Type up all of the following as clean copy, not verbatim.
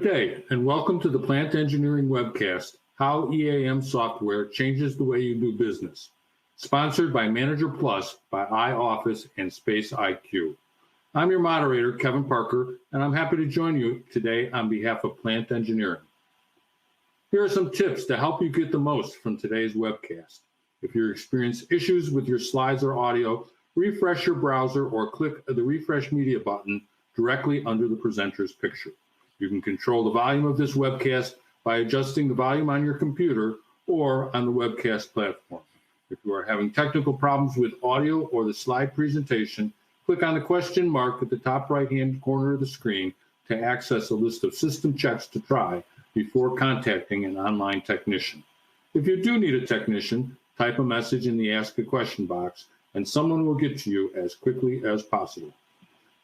Good day, and welcome to the Plant Engineering Webcast, How EAM Software Changes the Way You Do Business, sponsored by Manager Plus by iOffice and Space IQ. I'm your moderator, Kevin Parker, and I'm happy to join you today on behalf of Plant Engineering. Here are some tips to help you get the most from today's webcast. If you experience issues with your slides or audio, refresh your browser or click the Refresh Media button directly under the presenter's picture. You can control the volume of this webcast by adjusting the volume on your computer or on the webcast platform. If you are having technical problems with audio or the slide presentation, click on the question mark at the top right-hand corner of the screen to access a list of system checks to try before contacting an online technician. If you do need a technician, type a message in the Ask a Question box, and someone will get to you as quickly as possible.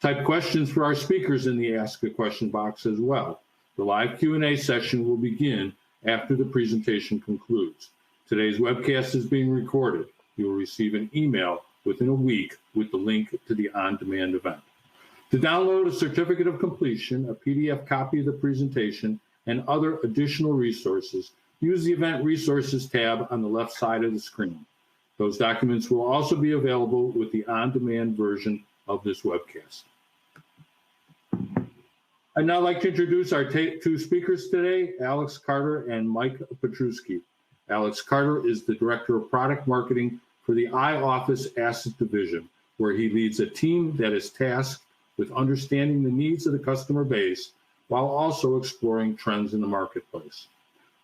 Type questions for our speakers in the Ask a Question box as well. The live Q&A session will begin after the presentation concludes. Today's webcast is being recorded. You will receive an email within a week with the link to the on-demand event. To download a certificate of completion, a PDF copy of the presentation, and other additional resources, use the Event Resources tab on the left side of the screen. Those documents will also be available with the on-demand version of this webcast. I'd now like to introduce our two speakers today, Alex Carter and Mike Petruski. Alex Carter is the Director of Product Marketing for the iOffice Asset Division, where he leads a team that is tasked with understanding the needs of the customer base while also exploring trends in the marketplace.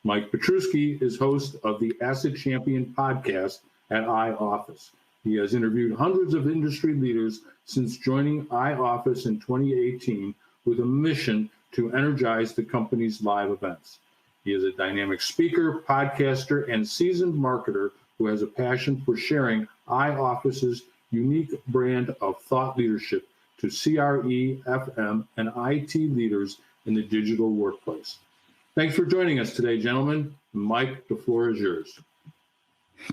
Mike Petruski is host of the Asset Champion podcast at iOffice. He has interviewed hundreds of industry leaders since joining iOffice in 2018 with a mission to energize the company's live events. He is a dynamic speaker, podcaster, and seasoned marketer who has a passion for sharing iOffice's unique brand of thought leadership to CRE, FM, and IT leaders in the digital workplace. Thanks for joining us today, gentlemen. Mike, the floor is yours.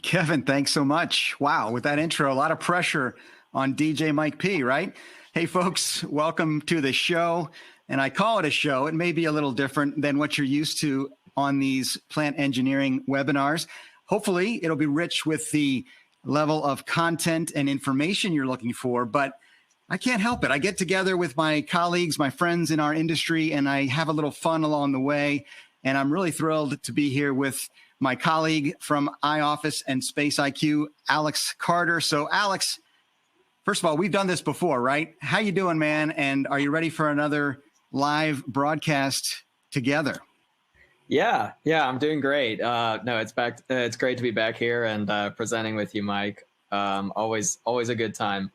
Kevin, thanks so much. Wow, with that intro, a lot of pressure on DJ Mike P, right? Hey, folks, welcome to the show. And I call it a show. It may be a little different than what you're used to on these plant engineering webinars. Hopefully, it'll be rich with the level of content and information you're looking for, but I can't help it. I get together with my colleagues, my friends in our industry, and I have a little fun along the way. And I'm really thrilled to be here with my colleague from iOffice and Space IQ, Alex Carter. So Alex, first of all, we've done this before, right? How you doing, man? And are you ready for another live broadcast together? Yeah, I'm doing great. No, it's back. It's great to be back here and presenting with you, Mike. Always a good time.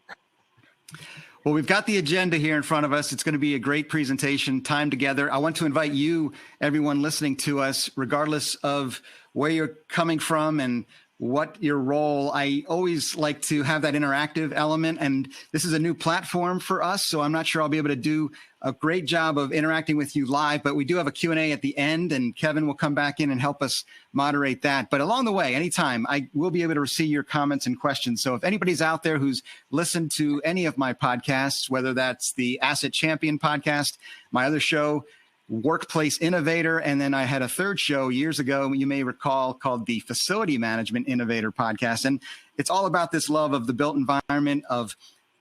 Well, we've got the agenda here in front of us. It's going to be a great presentation, time together. I want to invite you, everyone listening to us, regardless of where you're coming from and what your role. I always like to have that interactive element, and this is a new platform for us, so I'm not sure I'll be able to do a great job of interacting with you live, but we do have a Q&A at the end, and Kevin will come back in and help us moderate that. But along the way, anytime, I will be able to receive your comments and questions. So if anybody's out there who's listened to any of my podcasts, whether that's the Asset Champion podcast, my other show, Workplace Innovator, and then I had a third show years ago, you may recall, called the Facility Management Innovator podcast. And it's all about this love of the built environment, of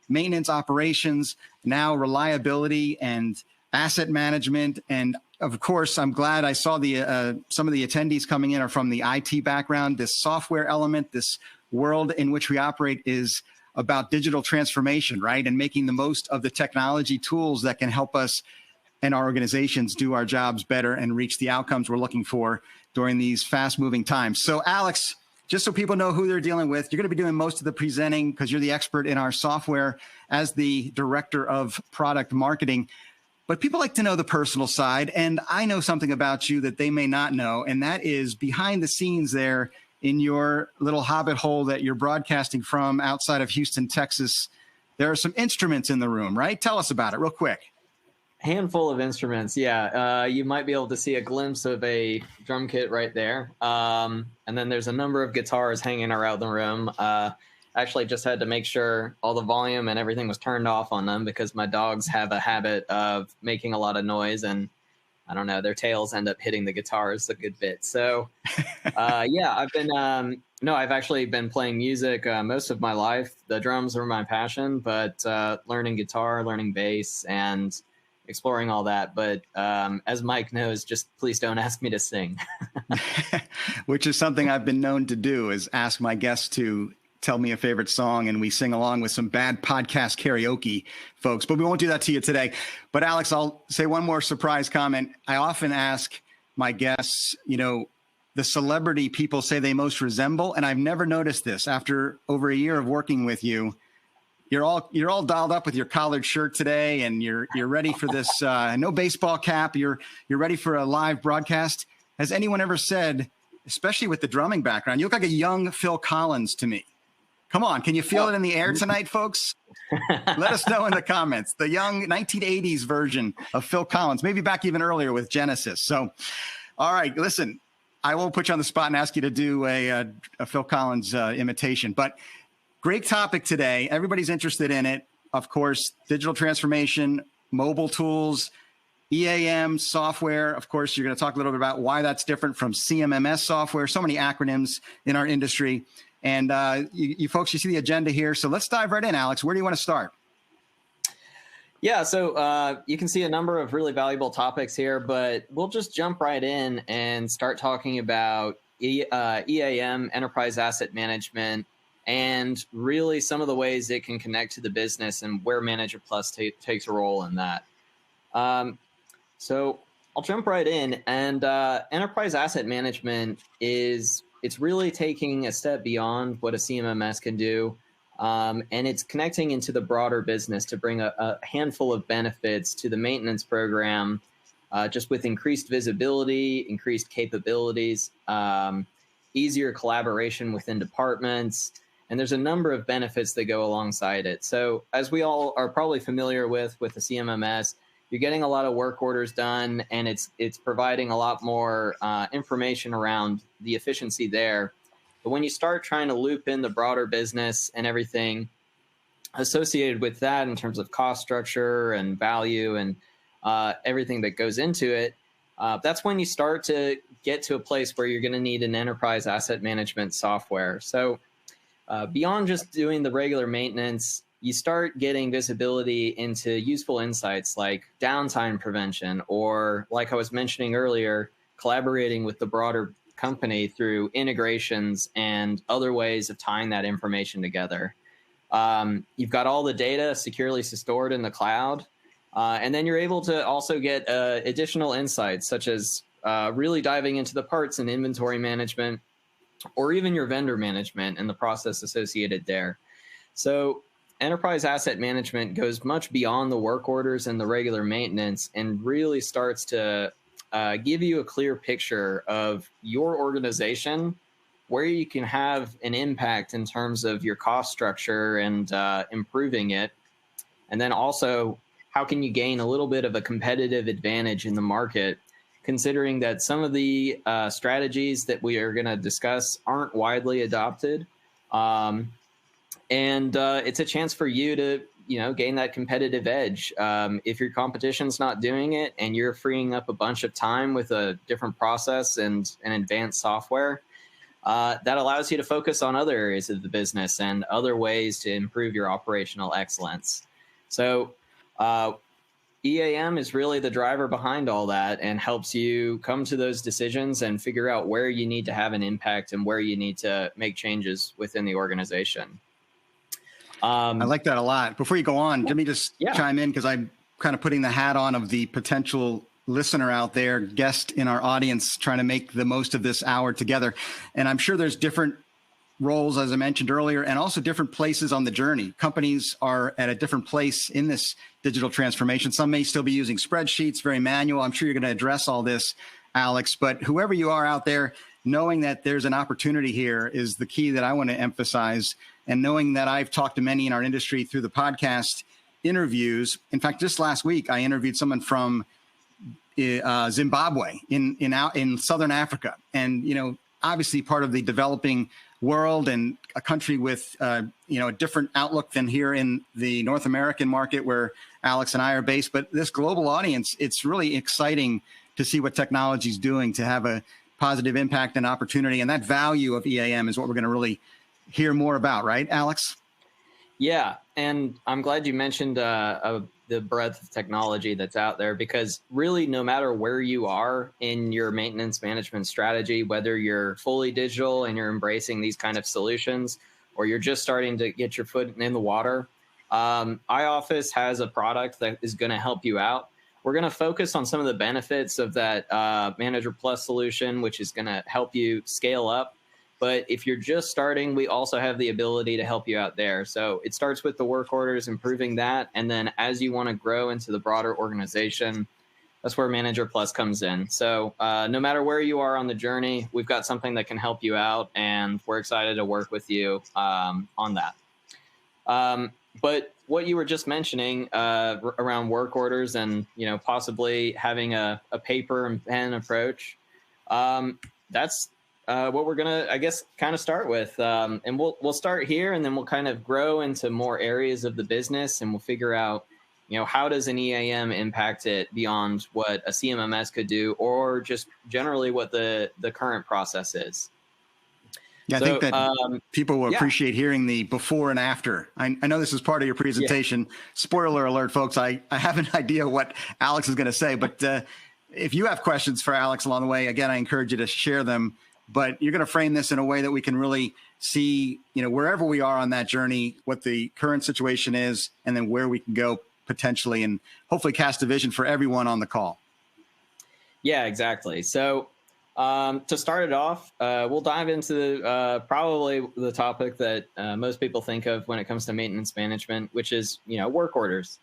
maintenance operations, now reliability and asset management. And of course, I'm glad I saw the some of the attendees coming in are from the IT background. This software element, this world in which we operate is about digital transformation, right? And making the most of the technology tools that can help us and our organizations do our jobs better and reach the outcomes we're looking for during these fast-moving times. So, Alex, just so people know who they're dealing with, you're going to be doing most of the presenting because you're the expert in our software as the Director of Product Marketing. But people like to know the personal side, and I know something about you that they may not know, and that is behind the scenes there in your little hobbit hole that you're broadcasting from outside of Houston, Texas. There are some instruments in the room, right? Tell us about it real quick. Handful of instruments, yeah. You might be able to see a glimpse of a drum kit right there. And then there's a number of guitars hanging around the room. Actually just had to make sure all the volume and everything was turned off on them because my dogs have a habit of making a lot of noise and I don't know, their tails end up hitting the guitars a good bit. So yeah, I've actually been playing music most of my life. The drums are my passion, but learning guitar, learning bass, and exploring all that. But as Mike knows, just please don't ask me to sing. Which is something I've been known to do, is ask my guests to tell me a favorite song and we sing along with some bad podcast karaoke, folks. But we won't do that to you today. But Alex, I'll say one more surprise comment. I often ask my guests, the celebrity people say they most resemble. And I've never noticed this after over a year of working with you. You're all dialed up with your collared shirt today, and you're ready for this. No baseball cap. You're ready for a live broadcast. Has anyone ever said, especially with the drumming background, you look like a young Phil Collins to me? Come on, can you feel it in the air tonight, folks? Let us know in the comments. The young 1980s version of Phil Collins, maybe back even earlier with Genesis. So, all right, listen, I won't put you on the spot and ask you to do a Phil Collins imitation, but great topic today. Everybody's interested in it. Of course, digital transformation, mobile tools, EAM software. Of course, you're going to talk a little bit about why that's different from CMMS software. So many acronyms in our industry. And you folks, you see the agenda here. So let's dive right in, Alex. Where do you want to start? Yeah, so you can see a number of really valuable topics here, but we'll just jump right in and start talking about EAM, enterprise asset management, and really some of the ways it can connect to the business and where Manager Plus takes a role in that. So I'll jump right in. And enterprise asset management it's really taking a step beyond what a CMMS can do. And it's connecting into the broader business to bring a handful of benefits to the maintenance program, just with increased visibility, increased capabilities, easier collaboration within departments. And there's a number of benefits that go alongside it. So as we all are probably familiar with the CMMS, you're getting a lot of work orders done, and it's providing a lot more information around the efficiency there. But when you start trying to loop in the broader business and everything associated with that in terms of cost structure and value and everything that goes into it, that's when you start to get to a place where you're going to need an enterprise asset management software. So beyond just doing the regular maintenance, you start getting visibility into useful insights like downtime prevention, or like I was mentioning earlier, collaborating with the broader company through integrations and other ways of tying that information together. You've got all the data securely stored in the cloud, and then you're able to also get additional insights, such as really diving into the parts and inventory management, or even your vendor management and the process associated there. So enterprise asset management goes much beyond the work orders and the regular maintenance, and really starts to give you a clear picture of your organization, where you can have an impact in terms of your cost structure and improving it. And then also, how can you gain a little bit of a competitive advantage in the market, considering that some of the strategies that we are going to discuss aren't widely adopted. And it's a chance for you to, gain that competitive edge. If your competition's not doing it and you're freeing up a bunch of time with a different process and an advanced software, that allows you to focus on other areas of the business and other ways to improve your operational excellence. So EAM is really the driver behind all that, and helps you come to those decisions and figure out where you need to have an impact and where you need to make changes within the organization. I like that a lot. Before you go on, let me just chime in, because I'm kind of putting the hat on of the potential listener out there, guest in our audience, trying to make the most of this hour together. And I'm sure there's different roles, as I mentioned earlier, and also different places on the journey. Companies are at a different place in this digital transformation. Some may still be using spreadsheets, very manual. I'm sure you're going to address all this, Alex, but whoever you are out there, knowing that there's an opportunity here is the key that I want to emphasize. And knowing that I've talked to many in our industry through the podcast interviews. In fact, just last week, I interviewed someone from Zimbabwe in Southern Africa. And, obviously part of the developing world and a country with, a different outlook than here in the North American market where Alex and I are based. But this global audience, it's really exciting to see what technology is doing to have a positive impact and opportunity. And that value of EAM is what we're going to really hear more about, right, Alex? Yeah, and I'm glad you mentioned the breadth of technology that's out there, because really no matter where you are in your maintenance management strategy, whether you're fully digital and you're embracing these kind of solutions, or you're just starting to get your foot in the water, iOffice has a product that is going to help you out. We're going to focus on some of the benefits of that Manager Plus solution, which is going to help you scale up. But if you're just starting, we also have the ability to help you out there. So it starts with the work orders, improving that. And then as you want to grow into the broader organization, that's where Manager Plus comes in. So no matter where you are on the journey, we've got something that can help you out. And we're excited to work with you on that. But what you were just mentioning around work orders and, possibly having a paper and pen approach, that's what we're gonna, I guess, kind of start with, and we'll start here, and then we'll kind of grow into more areas of the business, and we'll figure out, how does an EAM impact it beyond what a CMMS could do, or just generally what the current process is. Yeah, I think that people will appreciate hearing the before and after. I know this is part of your presentation. Yeah. Spoiler alert, folks. I have an idea what Alex is going to say, but if you have questions for Alex along the way, again, I encourage you to share them. But you're going to frame this in a way that we can really see, wherever we are on that journey, what the current situation is, and then where we can go potentially, and hopefully cast a vision for everyone on the call. Yeah, exactly. So to start it off, we'll dive into probably the topic that most people think of when it comes to maintenance management, which is, work orders.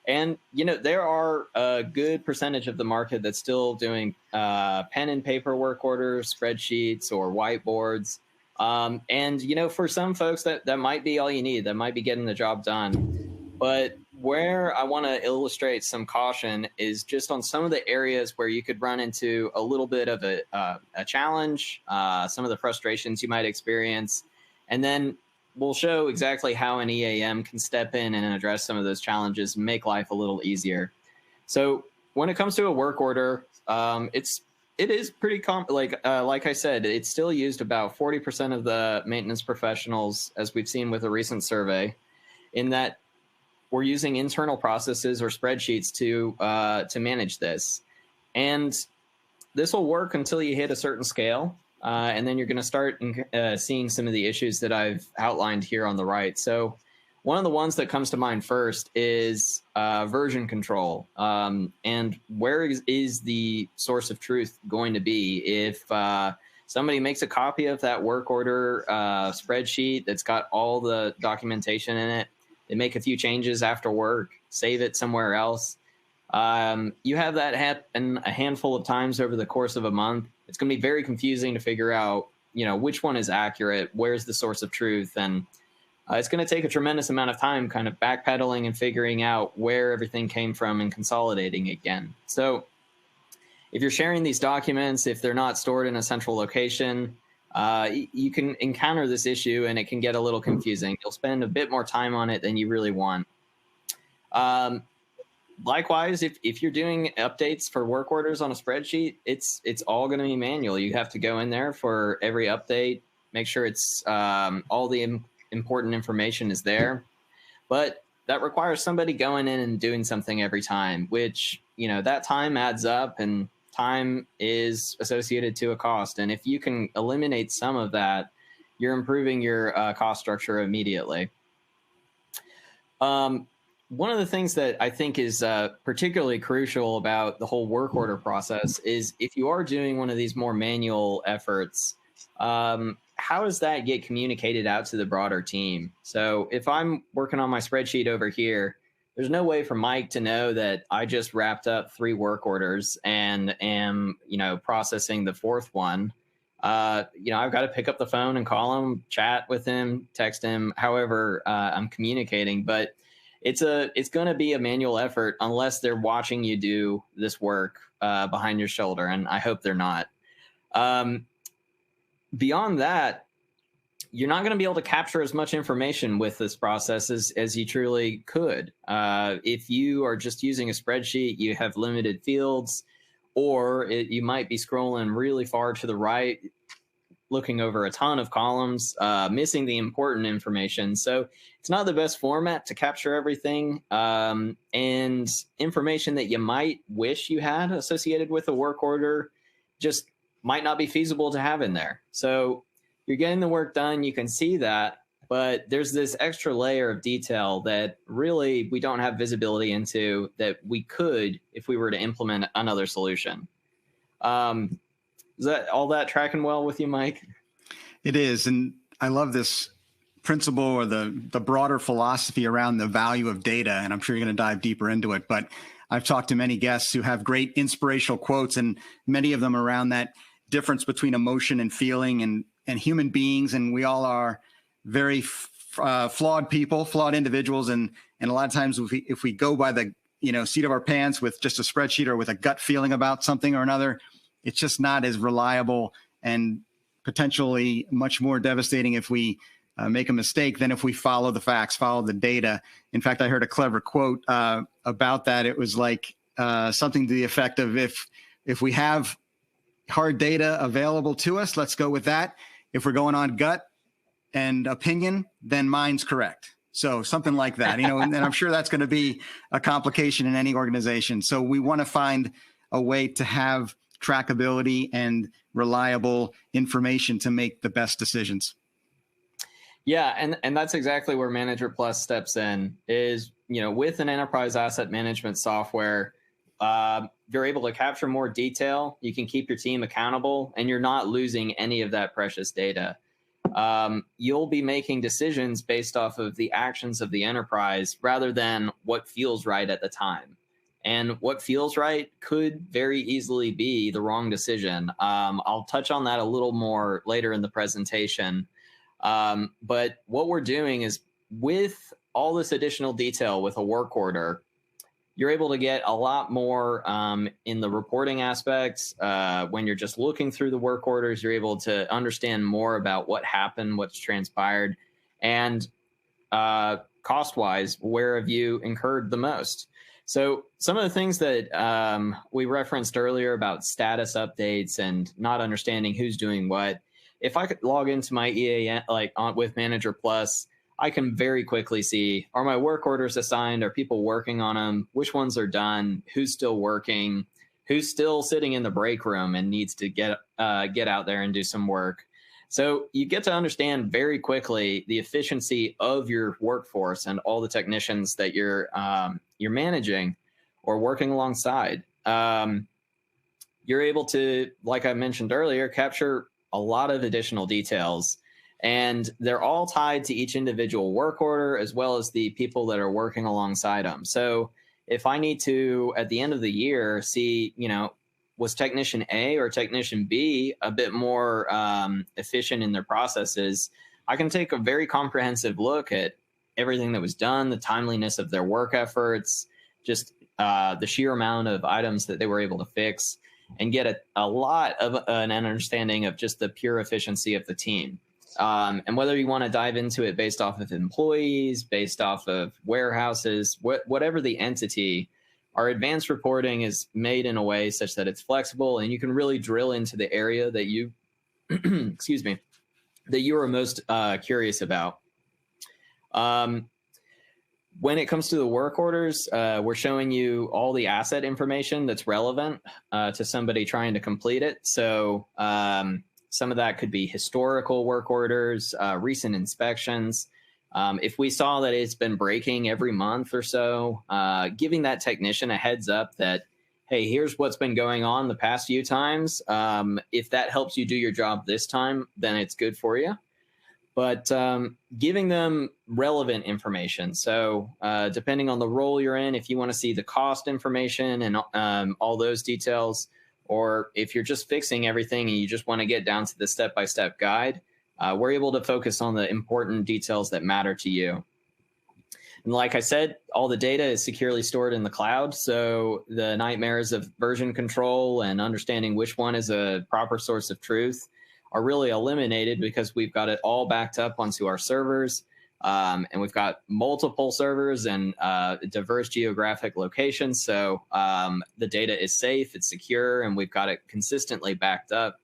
And, there are a good percentage of the market that's still doing pen and paper work orders, spreadsheets, or whiteboards. And, for some folks, that might be all you need. That might be getting the job done. But where I want to illustrate some caution is just on some of the areas where you could run into a little bit of a challenge, some of the frustrations you might experience, and then we'll show exactly how an EAM can step in and address some of those challenges and make life a little easier. So when it comes to a work order, it is pretty like I said, it's still used about 40% of the maintenance professionals, as we've seen with a recent survey, in that we're using internal processes or spreadsheets to manage this. And this will work until you hit a certain scale. And then you're going to start seeing some of the issues that I've outlined here on the right. So one of the ones that comes to mind first is version control. And where is the source of truth going to be if somebody makes a copy of that work order spreadsheet that's got all the documentation in it, they make a few changes after work, save it somewhere else. You have that happen a handful of times over the course of a month. It's going to be very confusing to figure out, which one is accurate, where's the source of truth. And it's going to take a tremendous amount of time kind of backpedaling and figuring out where everything came from and consolidating again. So if you're sharing these documents, if they're not stored in a central location, you can encounter this issue and it can get a little confusing. You'll spend a bit more time on it than you really want. Likewise, if you're doing updates for work orders on a spreadsheet, it's all going to be manual. You have to go in there for every update, make sure it's all the important information is there. But that requires somebody going in and doing something every time, which, that time adds up, and time is associated to a cost. And if you can eliminate some of that, you're improving your cost structure immediately. One of the things that I think is particularly crucial about the whole work order process is if you are doing one of these more manual efforts, how does that get communicated out to the broader team? So if I'm working on my spreadsheet over here, there's no way for Mike to know that I just wrapped up 3 work orders and am, processing the 4th one. I've got to pick up the phone and call him, chat with him, text him, however I'm communicating. But it's going to be a manual effort unless they're watching you do this work behind your shoulder, and I hope they're not. Beyond that, you're not going to be able to capture as much information with this process as you truly could. If you are just using a spreadsheet, you have limited fields, or you might be scrolling really far to the right, looking over a ton of columns, missing the important information. So it's not the best format to capture everything, and information that you might wish you had associated with a work order just might not be feasible to have in there. So you're getting the work done, you can see that, but there's this extra layer of detail that really we don't have visibility into that we could if we were to implement another solution. Is that all that tracking well with you, Mike? It is. And I love this principle or the broader philosophy around the value of data. And I'm sure you're going to dive deeper into it. But I've talked to many guests who have great inspirational quotes, and many of them around that difference between emotion and feeling and human beings. And we all are very flawed people, flawed individuals. And a lot of times if we go by the seat of our pants with just a spreadsheet or with a gut feeling about something or another, it's just not as reliable and potentially much more devastating if we make a mistake than if we follow the facts, follow the data. In fact, I heard a clever quote about that. It was like something to the effect of, if we have hard data available to us, let's go with that. If we're going on gut and opinion, then mine's correct. So something like that, and I'm sure that's going to be a complication in any organization. So we want to find a way to have trackability and reliable information to make the best decisions. Yeah, and that's exactly where Manager Plus steps in. Is with an enterprise asset management software, you're able to capture more detail. You can keep your team accountable, and you're not losing any of that precious data. You'll be making decisions based off of the actions of the enterprise rather than what feels right at the time. And what feels right could very easily be the wrong decision. I'll touch on that a little more later in the presentation. But what we're doing is, with all this additional detail with a work order, you're able to get a lot more in the reporting aspects. When you're just looking through the work orders, you're able to understand more about what happened, what's transpired, and cost-wise, where have you incurred the most? So some of the things that we referenced earlier about status updates and not understanding who's doing what, if I could log into my EAM with Manager Plus, I can very quickly see, are my work orders assigned? Are people working on them? Which ones are done? Who's still working? Who's still sitting in the break room and needs to get out there and do some work? So you get to understand very quickly the efficiency of your workforce and all the technicians that you're managing or working alongside. You're able to, like I mentioned earlier, capture a lot of additional details, and they're all tied to each individual work order as well as the people that are working alongside them. So if I need to, at the end of the year, see, was technician A or technician B a bit more efficient in their processes, I can take a very comprehensive look at everything that was done, the timeliness of their work efforts, just the sheer amount of items that they were able to fix, and get a lot of an understanding of just the pure efficiency of the team. And whether you want to dive into it based off of employees, based off of warehouses, whatever the entity, our advanced reporting is made in a way such that it's flexible and you can really drill into the area that you, excuse me, that you are most curious about. When it comes to the work orders, we're showing you all the asset information that's relevant to somebody trying to complete it. So some of that could be historical work orders, recent inspections. If we saw that it's been breaking every month or so, giving that technician a heads up that, hey, here's what's been going on the past few times. If that helps you do your job this time, then it's good for you. But giving them relevant information. So depending on the role you're in, if you want to see the cost information and all those details, or if you're just fixing everything and you just want to get down to the step-by-step guide, we're able to focus on the important details that matter to you. And like I said, all the data is securely stored in the cloud. So the nightmares of version control and understanding which one is a proper source of truth are really eliminated because we've got it all backed up onto our servers. And we've got multiple servers and diverse geographic locations. So the data is safe, it's secure, and we've got it consistently backed up.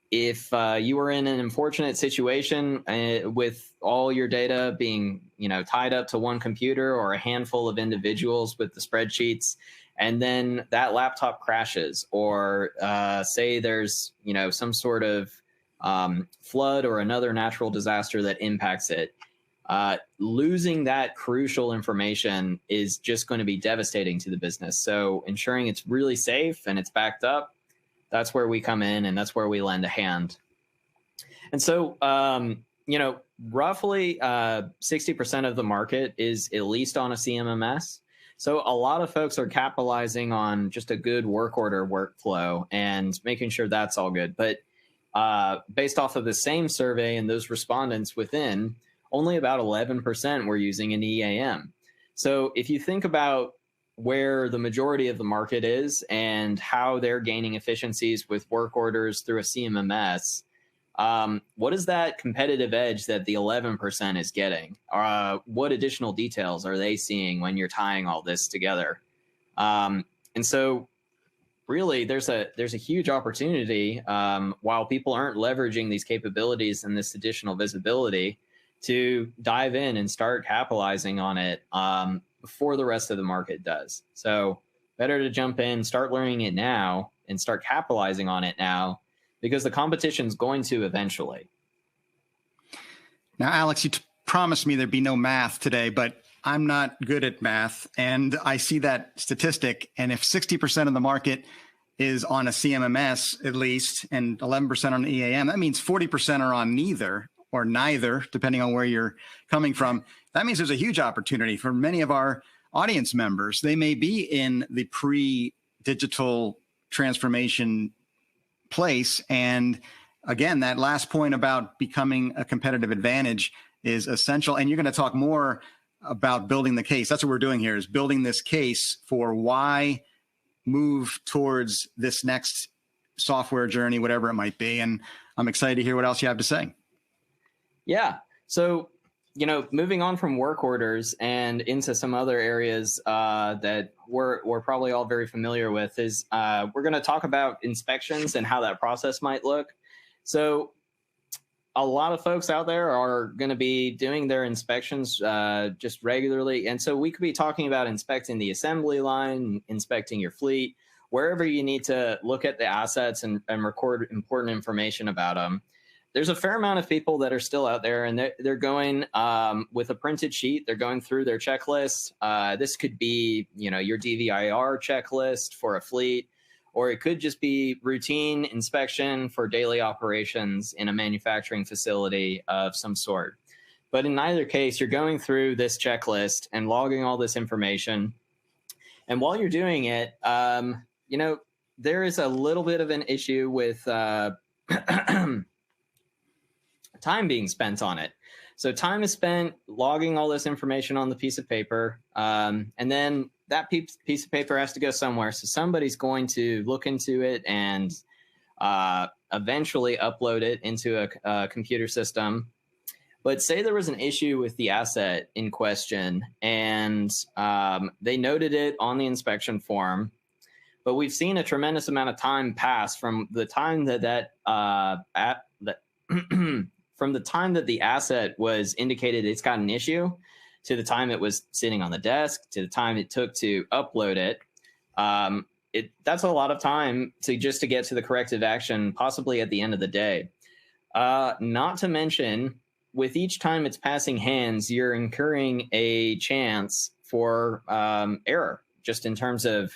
If you were in an unfortunate situation with all your data being, tied up to one computer or a handful of individuals with the spreadsheets, and then that laptop crashes, or say there's, some sort of flood or another natural disaster that impacts it, losing that crucial information is just going to be devastating to the business. So ensuring it's really safe and it's backed up, that's where we come in, and that's where we lend a hand. And so, roughly 60% of the market is at least on a CMMS. So a lot of folks are capitalizing on just a good work order workflow and making sure that's all good. But based off of the same survey and those respondents within, only about 11% were using an EAM. So if you think about where the majority of the market is and how they're gaining efficiencies with work orders through a CMMS, what is that competitive edge that the 11% is getting? What additional details are they seeing when you're tying all this together? And so really there's a huge opportunity while people aren't leveraging these capabilities and this additional visibility to dive in and start capitalizing on it before the rest of the market does. So better to jump in, start learning it now, and start capitalizing on it now, because the competition's going to eventually. Now, Alex, you promised me there'd be no math today, but I'm not good at math, and I see that statistic. And if 60% of the market is on a CMMS at least, and 11% on EAM, that means 40% are on neither or neither, depending on where you're coming from. That means there's a huge opportunity for many of our audience members. They may be in the pre-digital transformation place. And again, that last point about becoming a competitive advantage is essential. And you're going to talk more about building the case. That's what we're doing here, is building this case for why move towards this next software journey, whatever it might be. And I'm excited to hear what else you have to say. Yeah. So, moving on from work orders and into some other areas that we're probably all very familiar with is we're going to talk about inspections and how that process might look. So a lot of folks out there are going to be doing their inspections just regularly. And so we could be talking about inspecting the assembly line, inspecting your fleet, wherever you need to look at the assets and record important information about them. There's a fair amount of people that are still out there, and they're going with a printed sheet. They're going through their checklist. This could be, your DVIR checklist for a fleet, or it could just be routine inspection for daily operations in a manufacturing facility of some sort. But in either case, you're going through this checklist and logging all this information. And while you're doing it, there is a little bit of an issue with time being spent on it. So time is spent logging all this information on the piece of paper. And then that piece of paper has to go somewhere. So somebody's going to look into it and eventually upload it into a computer system. But say there was an issue with the asset in question, and they noted it on the inspection form. But we've seen a tremendous amount of time pass from the time from the time that the asset was indicated it's got an issue to the time it was sitting on the desk to the time it took to upload it. That's a lot of time to get to the corrective action, possibly at the end of the day. Not to mention, with each time it's passing hands, you're incurring a chance for error, just in terms of,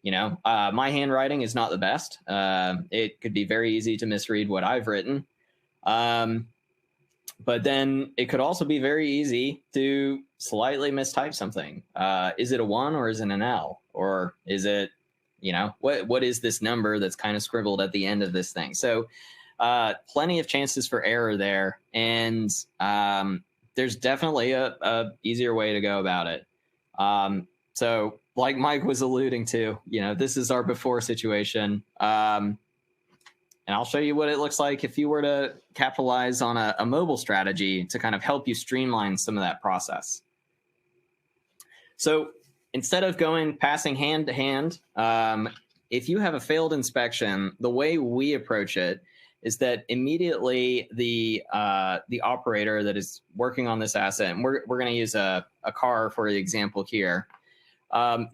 my handwriting is not the best. It could be very easy to misread what I've written. But then it could also be very easy to slightly mistype something. Is it a 1 or is it an L? Or is it, what is this number that's kind of scribbled at the end of this thing? So plenty of chances for error there. And there's definitely a easier way to go about it. So like Mike was alluding to, this is our before situation. And I'll show you what it looks like if you were to capitalize on a mobile strategy to kind of help you streamline some of that process. So instead of passing hand to hand, if you have a failed inspection, the way we approach it is that immediately the operator that is working on this asset, and we're going to use a car for the example here,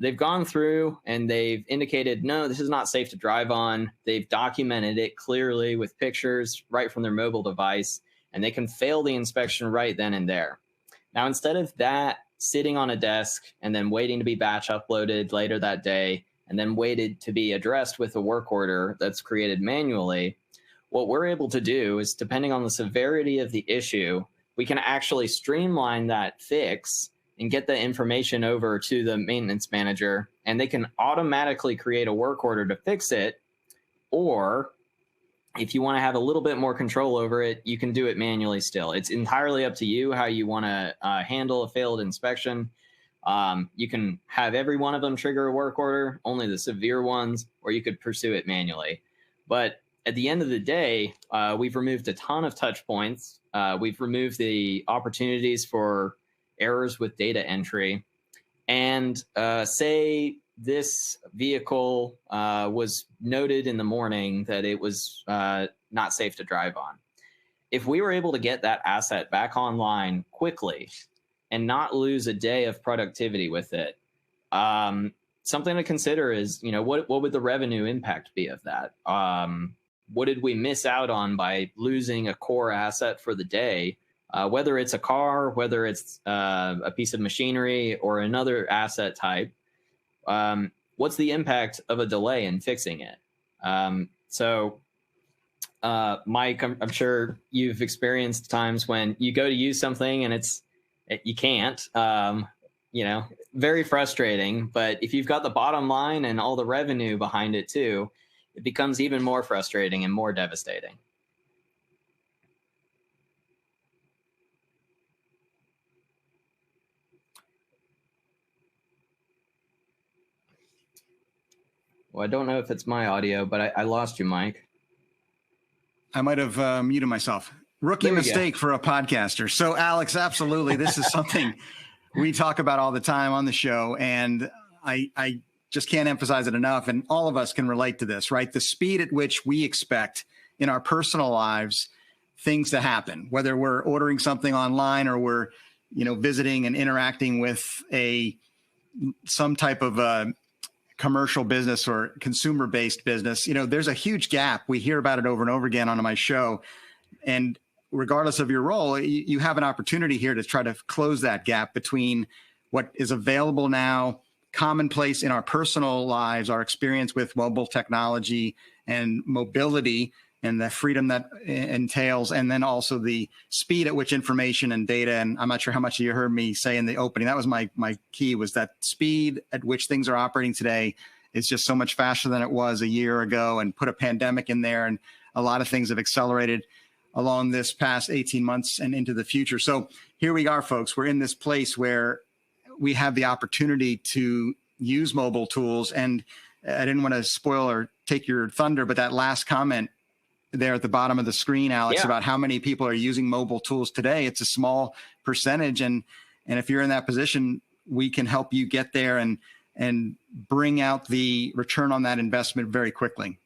they've gone through and they've indicated, no, this is not safe to drive on. They've documented it clearly with pictures right from their mobile device, and they can fail the inspection right then and there. Now, instead of that sitting on a desk and then waiting to be batch uploaded later that day, and then waited to be addressed with a work order that's created manually, what we're able to do is, depending on the severity of the issue, we can actually streamline that fix and get the information over to the maintenance manager, and they can automatically create a work order to fix it. Or if you want to have a little bit more control over it, you can do it manually still. It's entirely up to you how you want to handle a failed inspection. You can have every one of them trigger a work order, only the severe ones, or you could pursue it manually. But at the end of the day, we've removed a ton of touch points. We've removed the opportunities for errors with data entry. And say this vehicle was noted in the morning that it was not safe to drive on. If we were able to get that asset back online quickly and not lose a day of productivity with it, something to consider is, what would the revenue impact be of that? What did we miss out on by losing a core asset for the day? Whether it's a car, whether it's a piece of machinery or another asset type, what's the impact of a delay in fixing it? Mike, I'm sure you've experienced times when you go to use something and you can't, very frustrating. But if you've got the bottom line and all the revenue behind it too, it becomes even more frustrating and more devastating. Well, I don't know if it's my audio, but I lost you, Mike. I might have muted myself. Rookie mistake for a podcaster. So, Alex, absolutely. This is something we talk about all the time on the show. And I just can't emphasize it enough. And all of us can relate to this, right? The speed at which we expect in our personal lives things to happen, whether we're ordering something online or we're, visiting and interacting with some type of commercial business or consumer-based business. There's a huge gap. We hear about it over and over again on my show. And regardless of your role, you have an opportunity here to try to close that gap between what is available now, commonplace in our personal lives, our experience with mobile technology and mobility and the freedom that entails, and then also the speed at which information and data, and I'm not sure how much you heard me say in the opening, that was my key, was that speed at which things are operating today is just so much faster than it was a year ago, and put a pandemic in there, and a lot of things have accelerated along this past 18 months and into the future. So here we are, folks. We're in this place where we have the opportunity to use mobile tools. And I didn't want to spoil or take your thunder, but that last comment there at the bottom of the screen, Alex, about how many people are using mobile tools today, it's a small percentage. And if you're in that position, we can help you get there and bring out the return on that investment very quickly.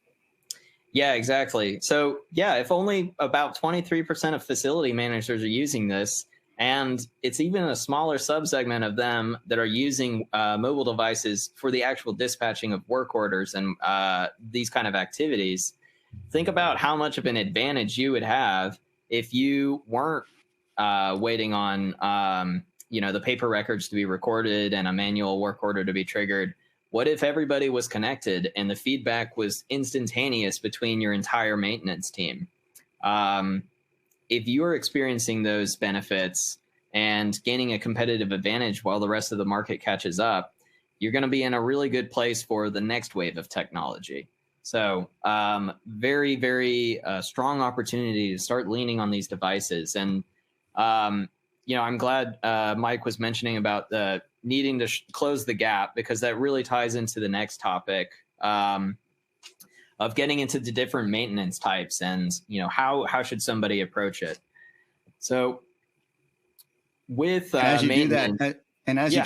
Yeah, exactly. So if only about 23% of facility managers are using this, and it's even a smaller subsegment of them that are using mobile devices for the actual dispatching of work orders and these kind of activities, think about how much of an advantage you would have if you weren't waiting on the paper records to be recorded and a manual work order to be triggered. What if everybody was connected and the feedback was instantaneous between your entire maintenance team? If you are experiencing those benefits and gaining a competitive advantage while the rest of the market catches up, you're going to be in a really good place for the next wave of technology. So very, very strong opportunity to start leaning on these devices. And, I'm glad Mike was mentioning about the needing to close the gap, because that really ties into the next topic. of getting into the different maintenance types and, how should somebody approach it. So with as you do maintenance, that, and as you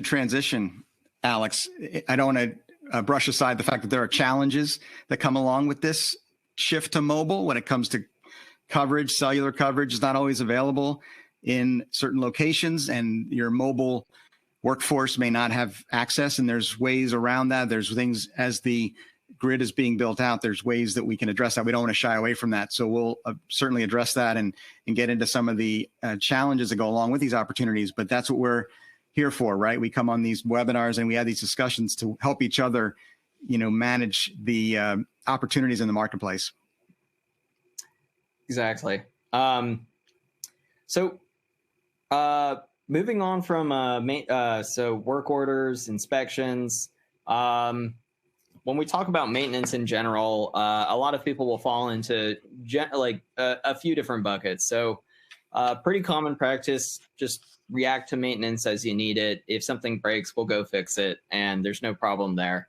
transition, Alex, I don't want to brush aside the fact that there are challenges that come along with this shift to mobile when it comes to coverage. Cellular coverage is not always available in certain locations, and your mobile workforce may not have access, and there's ways around that. There's things, as the grid is being built out, there's ways that we can address that. We don't want to shy away from that. So we'll certainly address that and get into some of the challenges that go along with these opportunities. But that's what we're here for, right? We come on these webinars and we have these discussions to help each other, manage the opportunities in the marketplace. Exactly. So moving on from so work orders, inspections, when we talk about maintenance in general, a lot of people will fall into a few different buckets. So pretty common practice, just react to maintenance as you need it. If something breaks, we'll go fix it, and there's no problem there.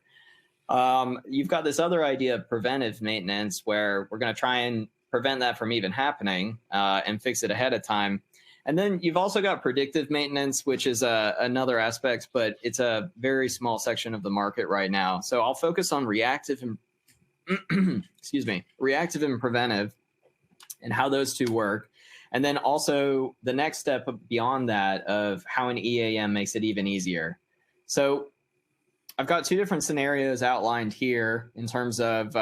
You've got this other idea of preventive maintenance, where we're going to try and prevent that from even happening and fix it ahead of time. And then you've also got predictive maintenance, which is another aspect, but it's a very small section of the market right now. So I'll focus on reactive and reactive and preventive and how those two work. And then also the next step beyond that of how an EAM makes it even easier. So I've got two different scenarios outlined here in terms of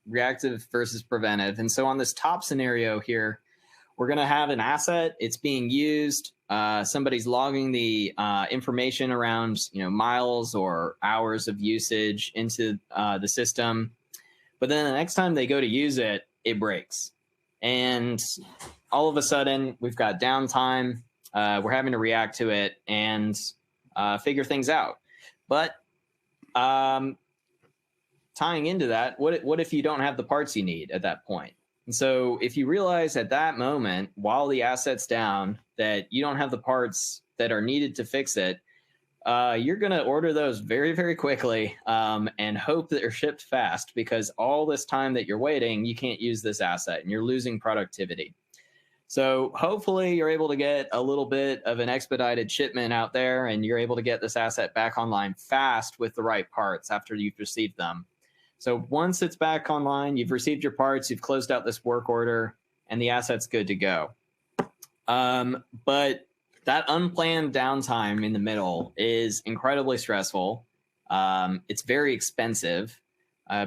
reactive versus preventive. And so on this top scenario here, we're going to have an asset. It's being used. Somebody's logging the information around, miles or hours of usage into the system. But then the next time they go to use it, it breaks. And all of a sudden, we've got downtime. We're having to react to it and figure things out. But tying into that, what if you don't have the parts you need at that point? And so if you realize at that moment, while the asset's down, that you don't have the parts that are needed to fix it, you're going to order those very, very quickly and hope that they're shipped fast, because all this time that you're waiting, you can't use this asset and you're losing productivity. So hopefully you're able to get a little bit of an expedited shipment out there, and you're able to get this asset back online fast with the right parts after you've received them. So once it's back online, you've received your parts, you've closed out this work order, and the asset's good to go. But that unplanned downtime in the middle is incredibly stressful. It's very expensive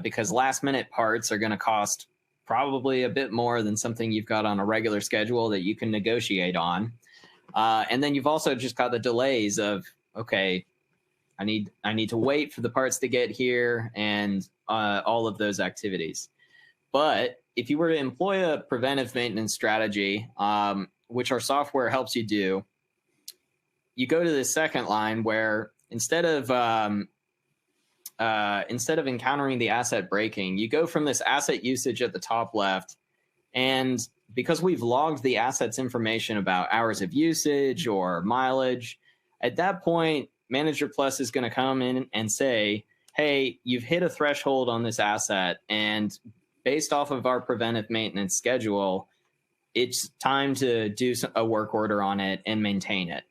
because last-minute parts are going to cost probably a bit more than something you've got on a regular schedule that you can negotiate on. And then you've also just got the delays of, okay, I need to wait for the parts to get here and all of those activities. But if you were to employ a preventive maintenance strategy, which our software helps you do, you go to the second line where instead of encountering the asset breaking, you go from this asset usage at the top left. And because we've logged the asset's information about hours of usage or mileage, at that point, Manager Plus is going to come in and say, hey, you've hit a threshold on this asset, and based off of our preventive maintenance schedule, it's time to do a work order on it and maintain it.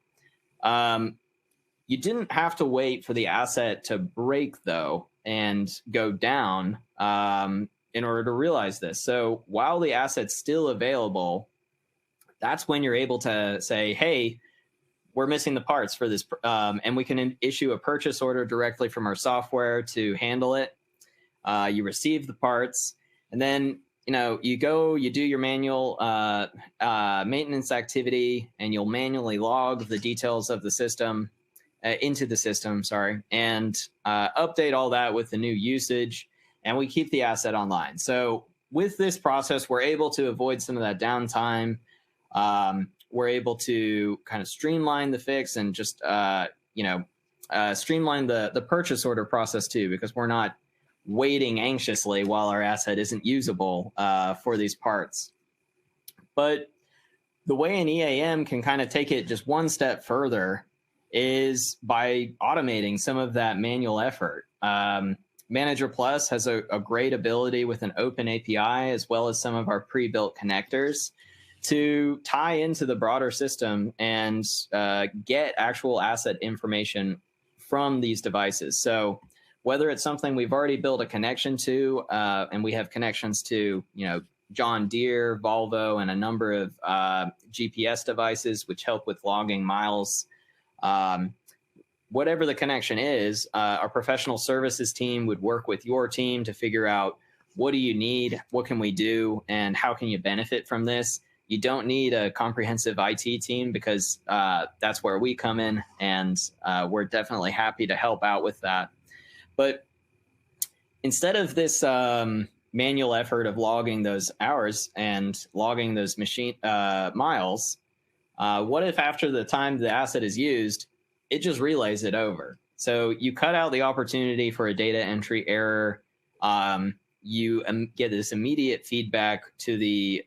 You didn't have to wait for the asset to break, though, and go down in order to realize this. So while the asset's still available, that's when you're able to say, hey, we're missing the parts for this, and we can issue a purchase order directly from our software to handle it. You receive the parts, and then you go, you do your manual maintenance activity, and you'll manually log the details of the system into the system, and update all that with the new usage, and we keep the asset online. So with this process, we're able to avoid some of that downtime. We're able to kind of streamline the fix and just, streamline the purchase order process too, because we're not waiting anxiously while our asset isn't usable for these parts. But the way an EAM can kind of take it just one step further is by automating some of that manual effort. Manager Plus has a great ability with an open API, as well as some of our pre-built connectors, to tie into the broader system and get actual asset information from these devices. So whether it's something we've already built a connection to, and we have connections to, John Deere, Volvo, and a number of GPS devices, which help with logging miles. Whatever the connection is, our professional services team would work with your team to figure out, what do you need, what can we do, and how can you benefit from this? You don't need a comprehensive IT team, because that's where we come in, and we're definitely happy to help out with that. But instead of this manual effort of logging those hours and logging those machine miles, what if after the time the asset is used, it just relays it over? So you cut out the opportunity for a data entry error. You get this immediate feedback to the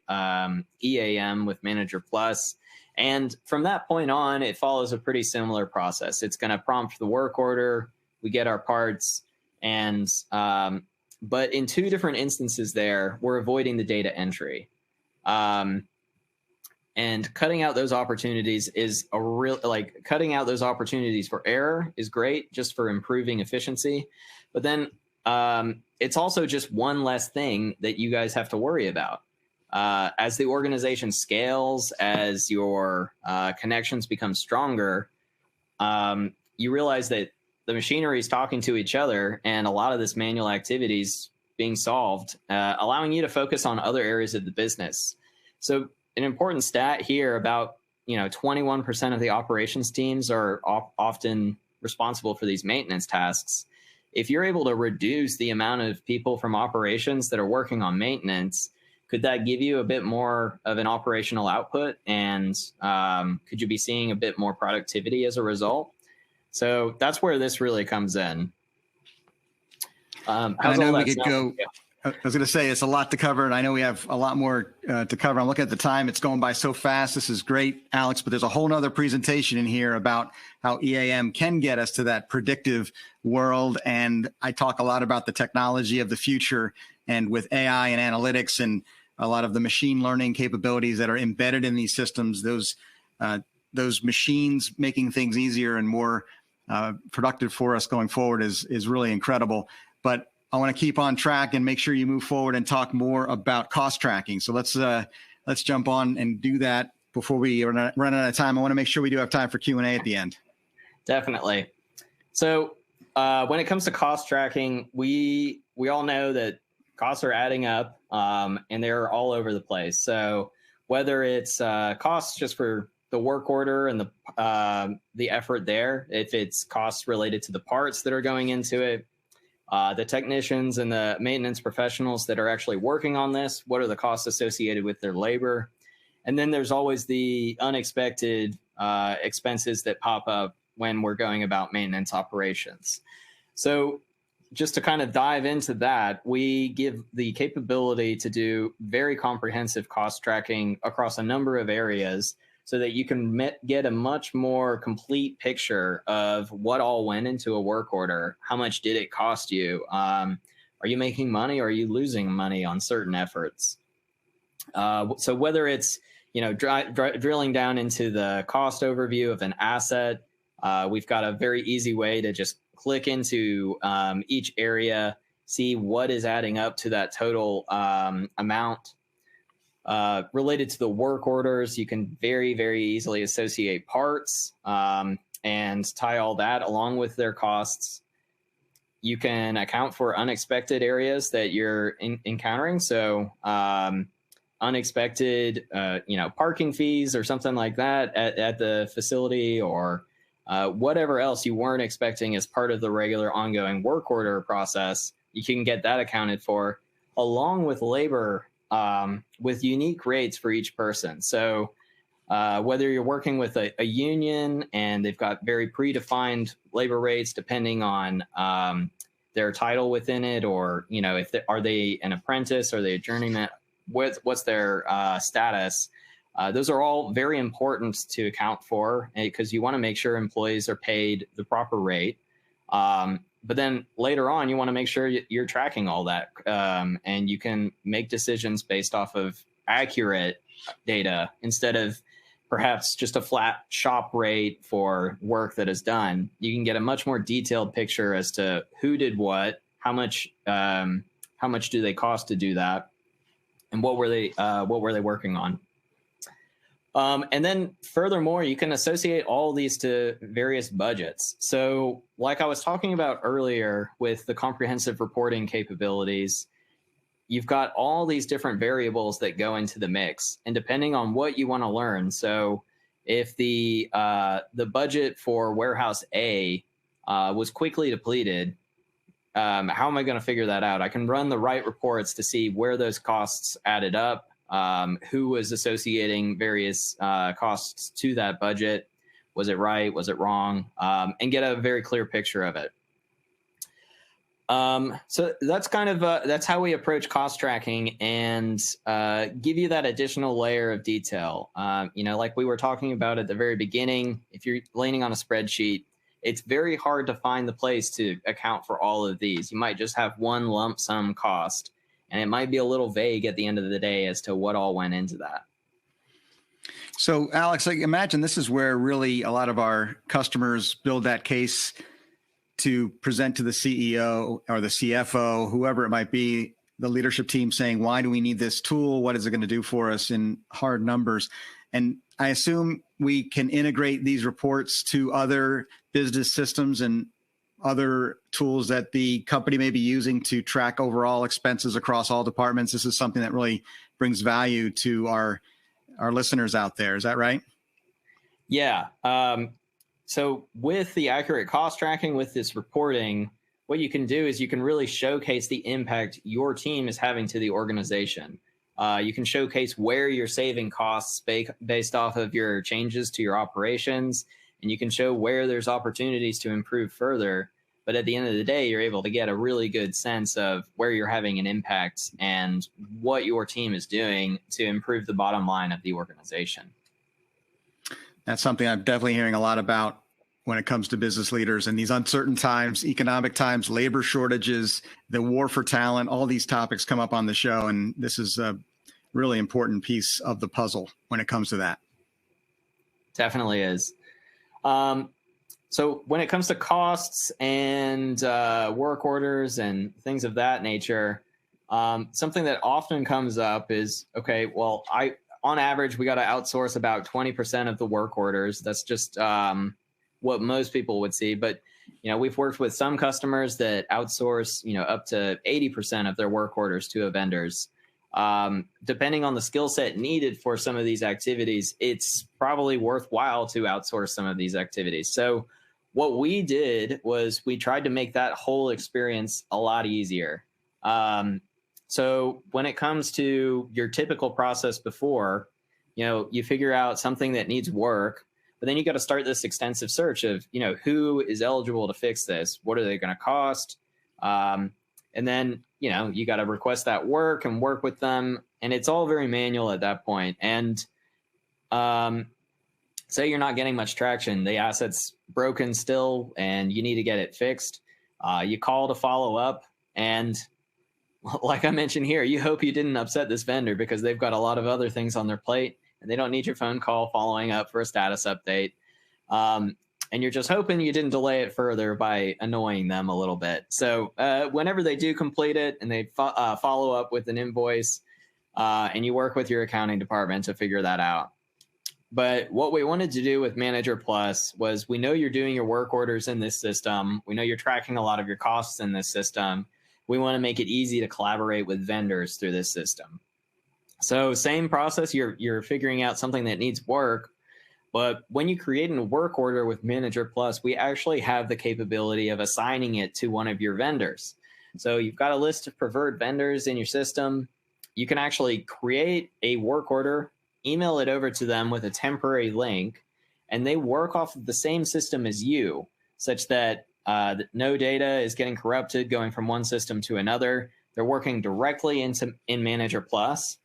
EAM with Manager Plus. And from that point on, it follows a pretty similar process. It's going to prompt the work order. We get our parts. And but in two different instances there, we're avoiding the data entry. And cutting out those opportunities is cutting out those opportunities for error is great, just for improving efficiency. But then it's also just one less thing that you guys have to worry about. As the organization scales, as your connections become stronger, you realize that the machinery is talking to each other, and a lot of this manual activities being solved, allowing you to focus on other areas of the business. So an important stat here, about 21% of the operations teams are often responsible for these maintenance tasks. If you're able to reduce the amount of people from operations that are working on maintenance, could that give you a bit more of an operational output? And could you be seeing a bit more productivity as a result? So that's where this really comes in. I know we could go. I was going to say, it's a lot to cover, and I know we have a lot more to cover. I'm looking at the time. It's going by so fast. This is great, Alex, but there's a whole nother presentation in here about how EAM can get us to that predictive world. And I talk a lot about the technology of the future, and with AI and analytics and a lot of the machine learning capabilities that are embedded in these systems, those machines making things easier and more productive for us going forward is really incredible. But I want to keep on track and make sure you move forward and talk more about cost tracking. So let's jump on and do that before we run out of time. I want to make sure we do have time for Q&A at the end. Definitely. So when it comes to cost tracking, we all know that costs are adding up, and they're all over the place. So whether it's costs just for the work order and the effort there, if it's costs related to the parts that are going into it, the technicians and the maintenance professionals that are actually working on this, what are the costs associated with their labor? And then there's always the unexpected expenses that pop up when we're going about maintenance operations. So just to kind of dive into that, we give the capability to do very comprehensive cost tracking across a number of areas, so that you can get a much more complete picture of what all went into a work order. How much did it cost you? Are you making money, or are you losing money on certain efforts? So whether it's drilling down into the cost overview of an asset, we've got a very easy way to just click into each area, see what is adding up to that total amount. Related to the work orders, you can very, very easily associate parts and tie all that along with their costs. You can account for unexpected areas that you're encountering. So unexpected, parking fees or something like that at the facility, or whatever else you weren't expecting as part of the regular ongoing work order process. You can get that accounted for, along with labor, with unique rates for each person. So whether you're working with a union and they've got very predefined labor rates depending on their title within it, or if are they an apprentice, are they a journeyman, what's their status, those are all very important to account for, because you want to make sure employees are paid the proper rate. But then later on, you want to make sure you're tracking all that, and you can make decisions based off of accurate data instead of perhaps just a flat shop rate for work that is done. You can get a much more detailed picture as to who did what, how much do they cost to do that, and what were they working on. And then furthermore, you can associate all these to various budgets. So like I was talking about earlier with the comprehensive reporting capabilities, you've got all these different variables that go into the mix, and depending on what you want to learn. So if the budget for warehouse A was quickly depleted, how am I going to figure that out? I can run the right reports to see where those costs added up, who was associating various costs to that budget. Was it right? Was it wrong? And get a very clear picture of it. So that's kind of that's how we approach cost tracking, and give you that additional layer of detail. Like we were talking about at the very beginning, if you're leaning on a spreadsheet, it's very hard to find the place to account for all of these. You might just have one lump sum cost, and it might be a little vague at the end of the day as to what all went into that. So, Alex, I imagine this is where really a lot of our customers build that case to present to the CEO or the CFO, whoever it might be, the leadership team, saying, why do we need this tool? What is it going to do for us in hard numbers? And I assume we can integrate these reports to other business systems and other tools that the company may be using to track overall expenses across all departments. This is something that really brings value to our listeners out there. Is that right? Yeah. So with the accurate cost tracking, with this reporting, what you can do is you can really showcase the impact your team is having to the organization. You can showcase where you're saving costs based off of your changes to your operations, and you can show where there's opportunities to improve further. But at the end of the day, you're able to get a really good sense of where you're having an impact and what your team is doing to improve the bottom line of the organization. That's something I'm definitely hearing a lot about when it comes to business leaders in these uncertain times, economic times, labor shortages, the war for talent. All these topics come up on the show, and this is a really important piece of the puzzle when it comes to that. Definitely is. So when it comes to costs and work orders and things of that nature, something that often comes up is, okay, well, on average, we got to outsource about 20% of the work orders. That's just what most people would see. But, we've worked with some customers that outsource, up to 80% of their work orders to vendors. Depending on the skill set needed for some of these activities, it's probably worthwhile to outsource some of these activities. So what we did was we tried to make that whole experience a lot easier. So when it comes to your typical process before, you figure out something that needs work, but then you got to start this extensive search of, who is eligible to fix this? What are they going to cost? And then, you got to request that work and work with them. And it's all very manual at that point. And say you're not getting much traction, the asset's broken still, and you need to get it fixed. You call to follow up, and like I mentioned here, you hope you didn't upset this vendor because they've got a lot of other things on their plate and they don't need your phone call following up for a status update. And you're just hoping you didn't delay it further by annoying them a little bit. So whenever they do complete it and they follow up with an invoice, and you work with your accounting department to figure that out. But what we wanted to do with Manager Plus was, we know you're doing your work orders in this system. We know you're tracking a lot of your costs in this system. We want to make it easy to collaborate with vendors through this system. So same process, you're figuring out something that needs work. But when you create a work order with Manager Plus, we actually have the capability of assigning it to one of your vendors. So you've got a list of preferred vendors in your system. You can actually create a work order, email it over to them with a temporary link, and they work off of the same system as you, such that no data is getting corrupted going from one system to another. They're working directly in Manager Plus.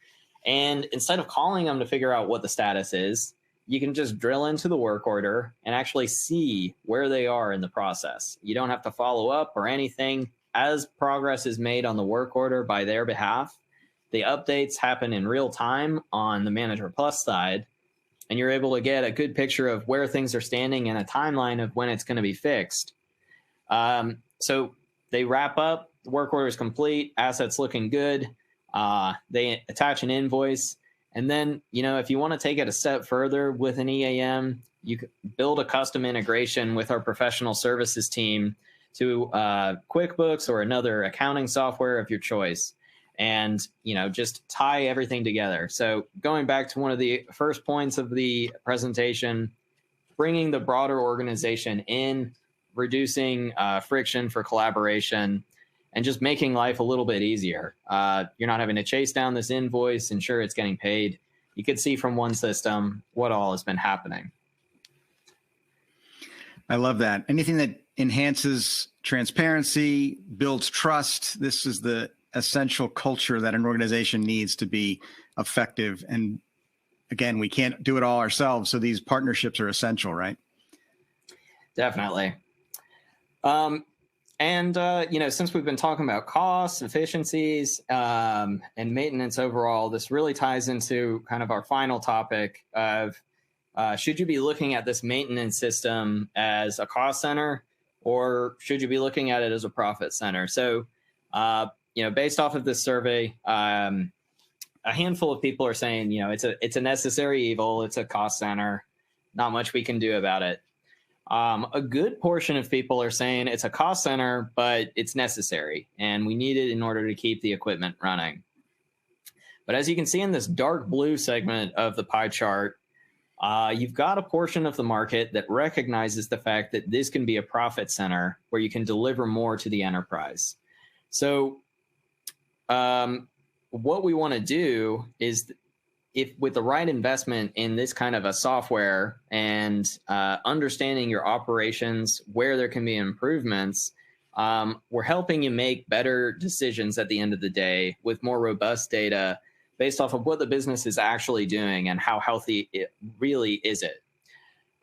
And instead of calling them to figure out what the status is, you can just drill into the work order and actually see where they are in the process. You don't have to follow up or anything. As progress is made on the work order by their behalf, the updates happen in real time on the Manager Plus side, and you're able to get a good picture of where things are standing and a timeline of when it's going to be fixed. So they wrap up, the work order is complete, assets looking good. They attach an invoice. And then, if you want to take it a step further with an EAM, you could build a custom integration with our professional services team to QuickBooks or another accounting software of your choice, and just tie everything together. So going back to one of the first points of the presentation, bringing the broader organization in, reducing friction for collaboration, and just making life a little bit easier. You're not having to chase down this invoice, ensure it's getting paid. You could see from one system what all has been happening. I love that. Anything that enhances transparency, builds trust. This is the essential culture that an organization needs to be effective. And again, we can't do it all ourselves. So these partnerships are essential, right? Definitely. Since we've been talking about costs, efficiencies, and maintenance overall, this really ties into kind of our final topic of should you be looking at this maintenance system as a cost center, or should you be looking at it as a profit center? So, based off of this survey, a handful of people are saying, it's a necessary evil, it's a cost center, not much we can do about it. A good portion of people are saying it's a cost center, but it's necessary, and we need it in order to keep the equipment running. But as you can see in this dark blue segment of the pie chart, you've got a portion of the market that recognizes the fact that this can be a profit center where you can deliver more to the enterprise. So what we want to do is, if with the right investment in this kind of a software and understanding your operations, where there can be improvements, we're helping you make better decisions at the end of the day with more robust data based off of what the business is actually doing and how healthy it really is it.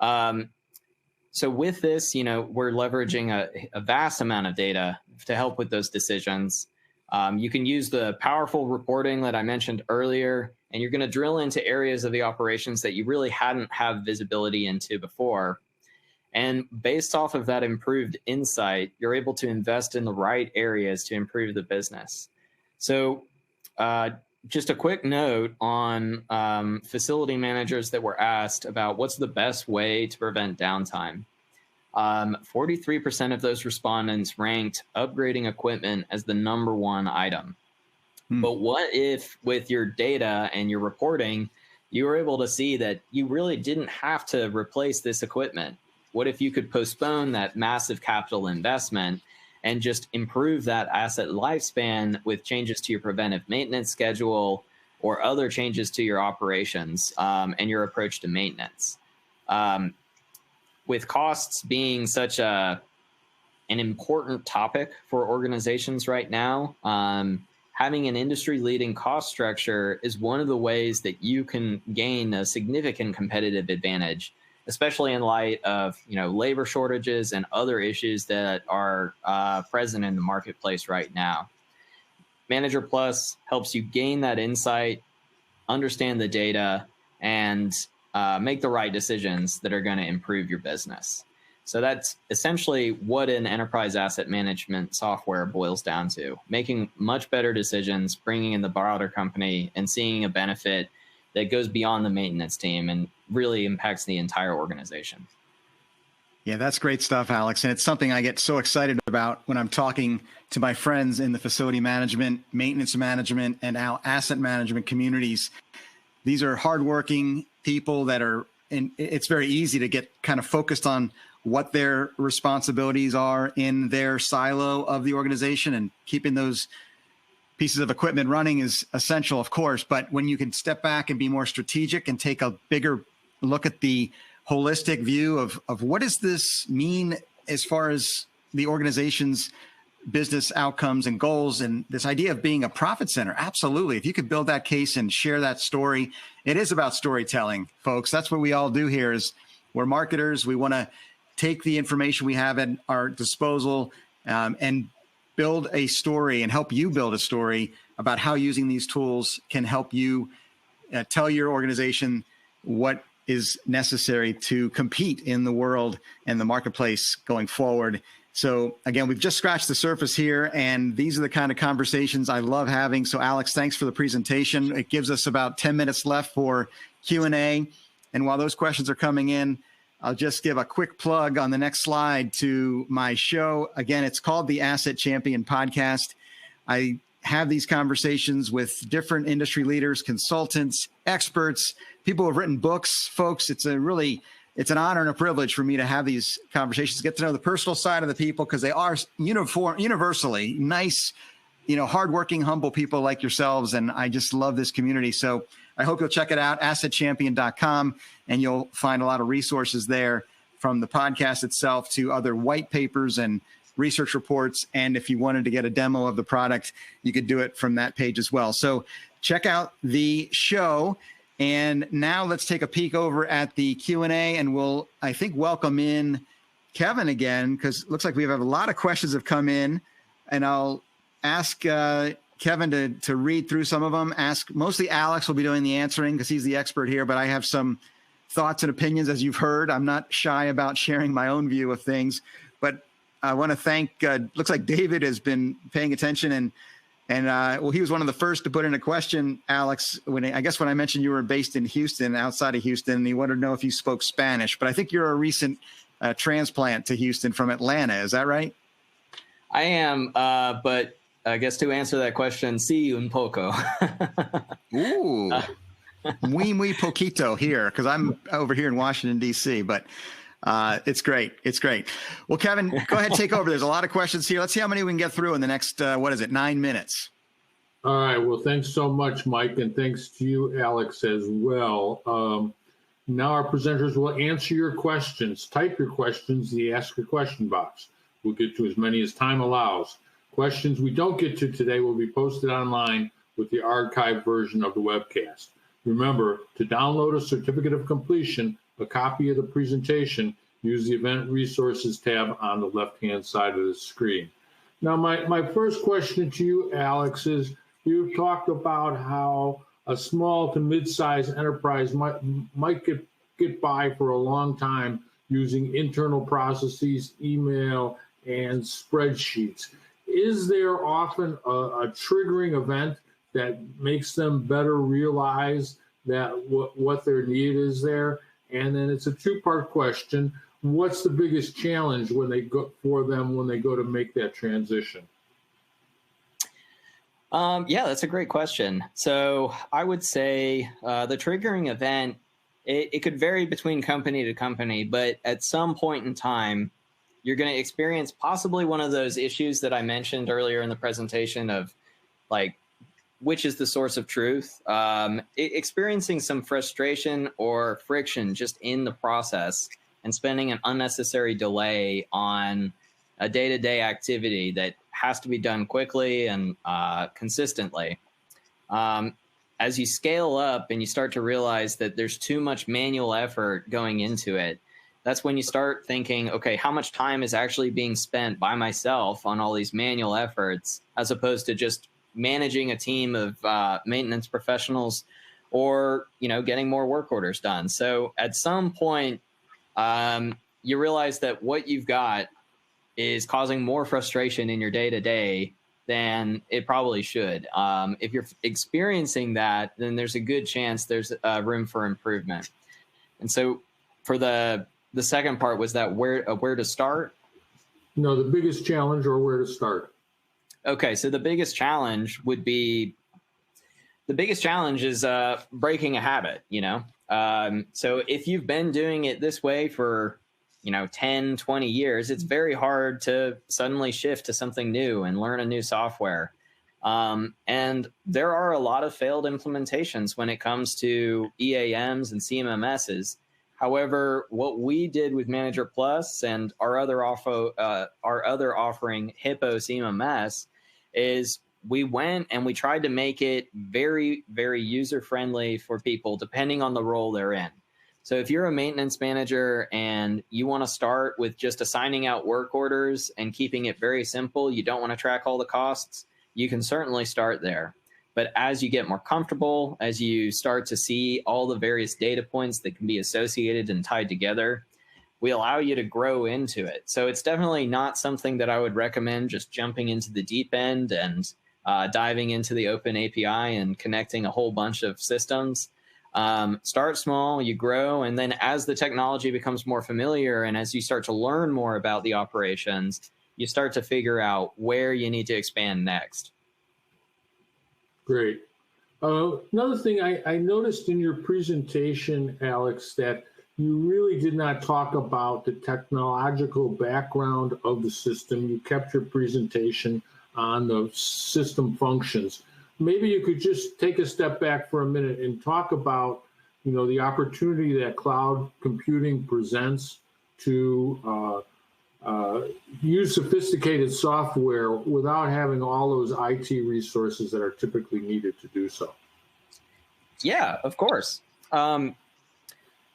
So with this, we're leveraging a vast amount of data to help with those decisions. You can use the powerful reporting that I mentioned earlier, and you're going to drill into areas of the operations that you really hadn't have visibility into before. And based off of that improved insight, you're able to invest in the right areas to improve the business. So just a quick note on facility managers that were asked about what's the best way to prevent downtime. 43% of those respondents ranked upgrading equipment as the number one item. But what if with your data and your reporting, you were able to see that you really didn't have to replace this equipment? What if you could postpone that massive capital investment and just improve that asset lifespan with changes to your preventive maintenance schedule or other changes to your operations and your approach to maintenance? With costs being such an important topic for organizations right now, having an industry-leading cost structure is one of the ways that you can gain a significant competitive advantage, especially in light of labor shortages and other issues that are present in the marketplace right now. Manager Plus helps you gain that insight, understand the data, and make the right decisions that are going to improve your business. So that's essentially what an enterprise asset management software boils down to: making much better decisions, bringing in the broader company, and seeing a benefit that goes beyond the maintenance team and really impacts the entire organization. Yeah, that's great stuff, Alex. And it's something I get so excited about when I'm talking to my friends in the facility management, maintenance management, and now asset management communities. These are hardworking people that are, and it's very easy to get kind of focused on what their responsibilities are in their silo of the organization, and keeping those pieces of equipment running is essential, of course. But when you can step back and be more strategic and take a bigger look at the holistic view of what does this mean as far as the organization's business outcomes and goals. And this idea of being a profit center, absolutely. If you could build that case and share that story, it is about storytelling, folks. That's what we all do here. Is we're marketers. We want to take the information we have at our disposal and build a story and help you build a story about how using these tools can help you tell your organization what is necessary to compete in the world and the marketplace going forward. So again, we've just scratched the surface here, and these are the kind of conversations I love having. So Alex, thanks for the presentation. It gives us about 10 minutes left for Q&A. And while those questions are coming in, I'll just give a quick plug on the next slide to my show. Again, it's called the Asset Champion Podcast. I have these conversations with different industry leaders, consultants, experts, people who have written books. Folks, it's an honor and a privilege for me to have these conversations, get to know the personal side of the people, because they are universally nice, hardworking, humble people like yourselves. And I just love this community. So I hope you'll check it out, assetchampion.com, and you'll find a lot of resources there, from the podcast itself to other white papers and research reports. And if you wanted to get a demo of the product, you could do it from that page as well. So check out the show. And now let's take a peek over at the Q&A, and we'll, I think, welcome in Kevin again, because it looks like we have a lot of questions have come in, and I'll ask Kevin to read through some of them. Mostly Alex will be doing the answering because he's the expert here, but I have some thoughts and opinions, as you've heard. I'm not shy about sharing my own view of things, but I want to thank, looks like David has been paying attention, and he was one of the first to put in a question, Alex, when I mentioned you were based in Houston, outside of Houston, and he wanted to know if you spoke Spanish. But I think you're a recent transplant to Houston from Atlanta. Is that right? I am, but I guess to answer that question, sí un poco. Ooh, muy poquito here, because I'm over here in Washington, D.C., but it's great. It's great. Well, Kevin, go ahead, take over. There's a lot of questions here. Let's see how many we can get through in the next, 9 minutes. All right. Well, thanks so much, Mike, and thanks to you, Alex, as well. Now our presenters will answer your questions. Type your questions in the Ask a Question box. We'll get to as many as time allows. Questions we don't get to today will be posted online with the archived version of the webcast. Remember, to download a certificate of completion, a copy of the presentation, use the Event Resources tab on the left-hand side of the screen. Now, my first question to you, Alex, is you've talked about how a small to mid-sized enterprise might get by for a long time using internal processes, email, and spreadsheets. Is there often a triggering event that makes them better realize that what their need is there? And then it's a two-part question. What's the biggest challenge when they go to make that transition? Yeah, that's a great question. So I would say the triggering event, it could vary between company to company, but at some point in time, you're going to experience possibly one of those issues that I mentioned earlier in the presentation of, like, which is the source of truth, experiencing some frustration or friction just in the process and spending an unnecessary delay on a day-to-day activity that has to be done quickly and consistently. As you scale up and you start to realize that there's too much manual effort going into it, that's when you start thinking, okay, how much time is actually being spent by myself on all these manual efforts, as opposed to just managing a team of maintenance professionals or, getting more work orders done. So at some point, you realize that what you've got is causing more frustration in your day-to-day than it probably should. If you're experiencing that, then there's a good chance there's room for improvement. And so for the second part, was that where to start? No, the biggest challenge or where to start. Okay, so the biggest challenge is breaking a habit, So if you've been doing it this way for, 10, 20 years, it's very hard to suddenly shift to something new and learn a new software. And there are a lot of failed implementations when it comes to EAMs and CMMSs. However, what we did with Manager Plus and our other offering, Hippo CMMS, is we went and we tried to make it very, very user-friendly for people, depending on the role they're in. So if you're a maintenance manager and you want to start with just assigning out work orders and keeping it very simple, you don't want to track all the costs, you can certainly start there. But as you get more comfortable, as you start to see all the various data points that can be associated and tied together, we allow you to grow into it. So it's definitely not something that I would recommend just jumping into the deep end and diving into the open API and connecting a whole bunch of systems. Start small, you grow, and then as the technology becomes more familiar and as you start to learn more about the operations, you start to figure out where you need to expand next. Great. Another thing I noticed in your presentation, Alex, that you really did not talk about the technological background of the system. You kept your presentation on the system functions. Maybe you could just take a step back for a minute and talk about, the opportunity that cloud computing presents to use sophisticated software without having all those IT resources that are typically needed to do so. Yeah, of course.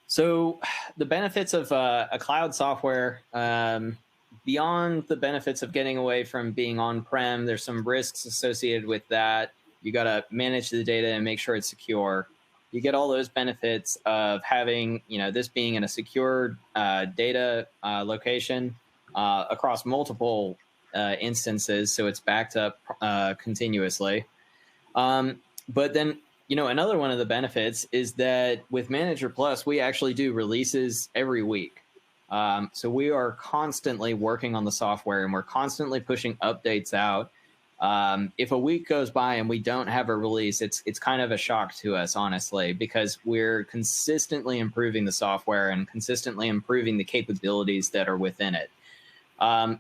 So the benefits of a cloud software, beyond the benefits of getting away from being on-prem, there's some risks associated with that. You got to manage the data and make sure it's secure. You get all those benefits of having, this being in a secure data location across multiple instances, so it's backed up continuously. But then, another one of the benefits is that with Manager Plus, we actually do releases every week. So we are constantly working on the software and we're constantly pushing updates out. If a week goes by and we don't have a release, it's kind of a shock to us, honestly, because we're consistently improving the software and consistently improving the capabilities that are within it.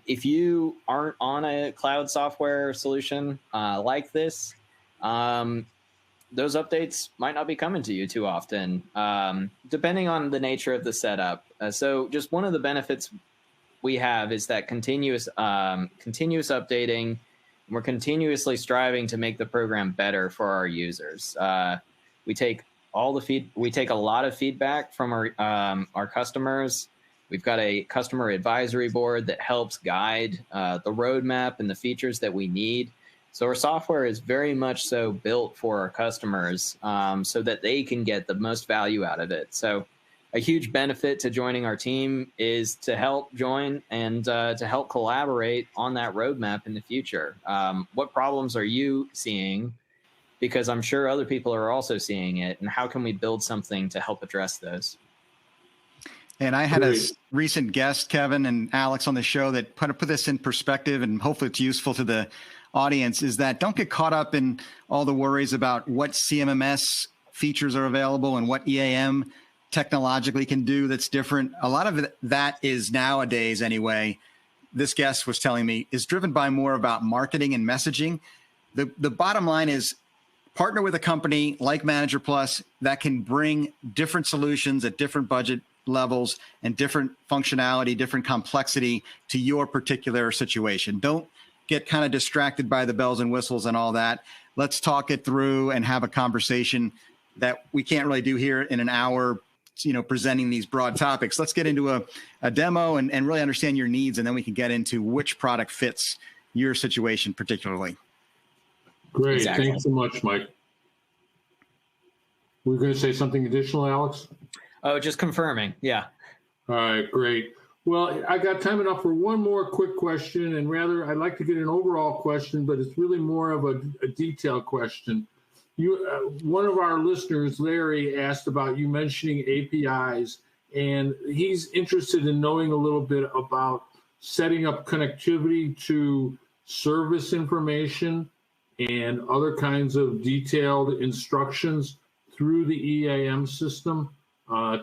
If you aren't on a cloud software solution like this, those updates might not be coming to you too often, depending on the nature of the setup. So just one of the benefits we have is that continuous updating. We're continuously striving to make the program better for our users. We take a lot of feedback from our customers. We've got a customer advisory board that helps guide the roadmap and the features that we need. So our software is very much so built for our customers so that they can get the most value out of it. So a huge benefit to joining our team is to help join and to help collaborate on that roadmap in the future. What problems are you seeing? Because I'm sure other people are also seeing it. And how can we build something to help address those? And I had a recent guest, Kevin and Alex, on the show that put this in perspective, and hopefully it's useful to the audience, is that don't get caught up in all the worries about what CMMS features are available and what EAM technologically can do that's different. A lot of that is nowadays, anyway, this guest was telling me, is driven by more about marketing and messaging. The bottom line is partner with a company like Manager Plus that can bring different solutions at different budget levels and different functionality, different complexity to your particular situation. Don't get kind of distracted by the bells and whistles and all that. Let's talk it through and have a conversation that we can't really do here in an hour, presenting these broad topics. Let's get into a demo and really understand your needs, and then we can get into which product fits your situation particularly. Great. Exactly. Thanks so much, Mike. We're going to say something additional, Alex? Oh, just confirming. Yeah. All right, great. Well, I got time enough for one more quick question, and rather I'd like to get an overall question, but it's really more of a detailed question. One of our listeners, Larry, asked about you mentioning APIs, and he's interested in knowing a little bit about setting up connectivity to service information and other kinds of detailed instructions through the EAM system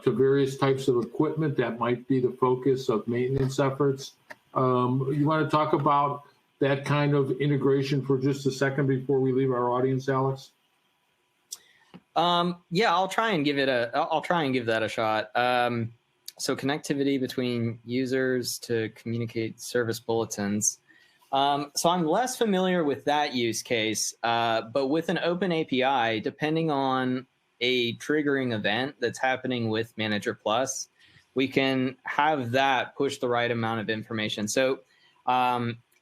to various types of equipment that might be the focus of maintenance efforts. You want to talk about that kind of integration for just a second before we leave our audience, Alex? Yeah, I'll try and give that a shot. So connectivity between users to communicate service bulletins. So I'm less familiar with that use case, but with an open API, depending on a triggering event that's happening with Manager Plus, we can have that push the right amount of information. So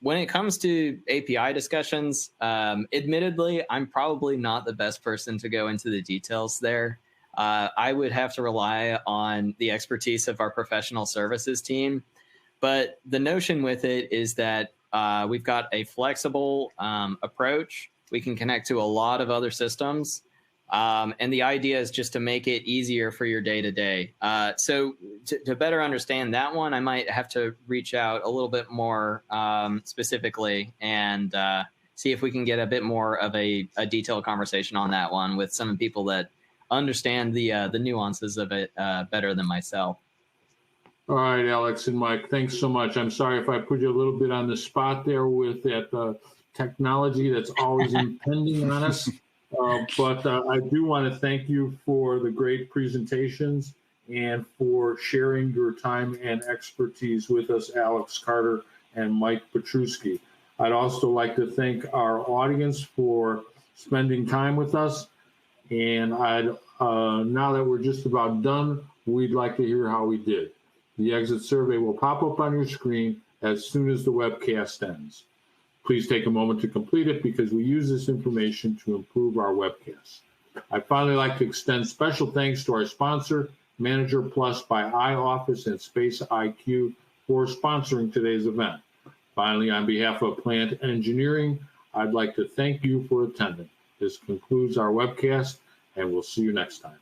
when it comes to API discussions, admittedly, I'm probably not the best person to go into the details there. I would have to rely on the expertise of our professional services team. But the notion with it is that we've got a flexible approach. We can connect to a lot of other systems. And the idea is just to make it easier for your day-to-day. So to better understand that one, I might have to reach out a little bit more specifically and see if we can get a bit more of a detailed conversation on that one with some people that understand the nuances of it better than myself. All right, Alex and Mike, thanks so much. I'm sorry if I put you a little bit on the spot there with that technology that's always impending on us. But I do want to thank you for the great presentations and for sharing your time and expertise with us, Alex Carter and Mike Petruski. I'd also like to thank our audience for spending time with us. And now that we're just about done, we'd like to hear how we did. The exit survey will pop up on your screen as soon as the webcast ends. Please take a moment to complete it because we use this information to improve our webcasts. I'd finally like to extend special thanks to our sponsor, Manager Plus by iOffice and Space IQ, for sponsoring today's event. Finally, on behalf of Plant Engineering, I'd like to thank you for attending. This concludes our webcast, and we'll see you next time.